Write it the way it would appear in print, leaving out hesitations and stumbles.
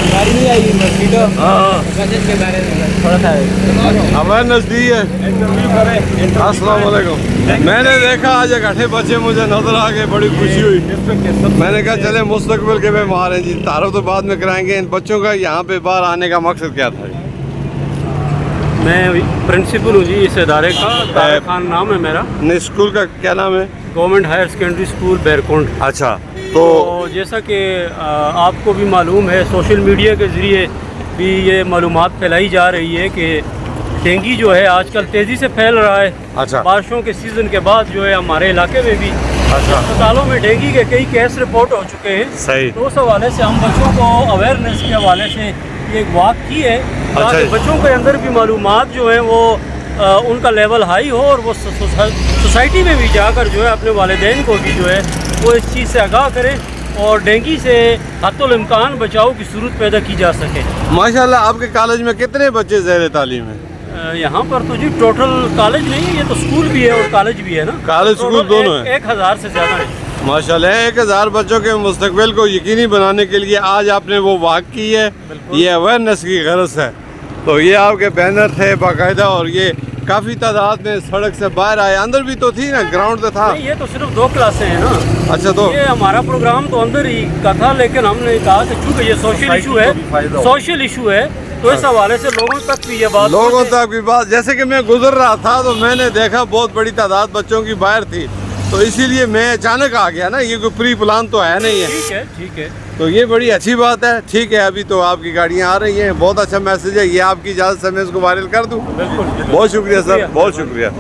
गाड़ी नहीं आएगी मस्कीटो हाँ के बारे में थोड़ा सा अवेयरनेस दी है। अस्सलाम वालेकुम। मैंने देखा आज इकट्ठे बच्चे मुझे नजर आ गए, बड़ी खुशी हुई। मैंने कहा चले मुस्तकबिल के मेहमान हैं जी, तारुफ तो बाद में कराएंगे। इन बच्चों का यहाँ पे बाहर आने का मकसद क्या था? मैं प्रिंसिपल हूँ जी इस इदारे का, तारिक खान नाम है मेरा। नहीं, स्कूल का क्या नाम है? Government higher secondary school Bairkund. अच्छा, तो जैसा कि आपको भी मालूम है, सोशल मीडिया के ज़रिए भी ये मालूमात फैलाई जा रही है कि डेंगू जो है आजकल तेज़ी से फैल रहा है। अच्छा। बारिशों के सीज़न के बाद जो है हमारे इलाके में भी अस्पतालों में डेंगू के कई केस रिपोर्ट हो चुके हैं। सही। तो उस हवाले से हम बच्चों को अवेयरनेस के हवाले से ये एक वाक की है, ताकि बच्चों के अंदर भी मालूमात जो है वो उनका लेवल हाई हो और वो सोसाइटी में भी जाकर जो है अपने वालिदैन को भी जो है वो इस चीज़ से आगाह करें और डेंगू से हत्तुल इम्कान बचाव की सूरत पैदा की जा सके। माशाल्लाह, आपके कॉलेज में कितने बच्चे ज़ेर तालीम हैं? यहाँ पर तो जी टोटल कॉलेज नहीं है, ये तो स्कूल भी है और कॉलेज भी है ना। कॉलेज स्कूल दोनों है। 1000 से ज़्यादा है माशाल्लाह। 1000 बच्चों के मुस्तकबिल को यकीनी बनाने के लिए आज आपने वो वाक की है, ये अवेयरनेस की गरज है। तो ये आपके बैनर थे बाकायदा, और ये काफ़ी तादाद में सड़क से बाहर आए। अंदर भी तो थी ना, ग्राउंड तो था। ये तो सिर्फ 2 क्लासें हैं ना। अच्छा, तो ये हमारा प्रोग्राम तो अंदर ही का था, लेकिन हमने कहा कि चूँकि ये सोशल इशू है तो इस हवाले से लोगों तक भी ये बात की बात। जैसे कि मैं गुजर रहा था तो मैंने देखा बहुत बड़ी तादाद बच्चों की बाहर थी, तो इसीलिए मैं अचानक आ गया ना, ये कोई प्री प्लान तो है नहीं है। ठीक है। तो ये बड़ी अच्छी बात है। ठीक है, अभी तो आपकी गाड़ियाँ आ रही हैं, बहुत अच्छा मैसेज है ये। आपकी इजाज़त से मैं इसको वायरल कर दूँ। बिल्कुल। बहुत शुक्रिया सर, बहुत शुक्रिया।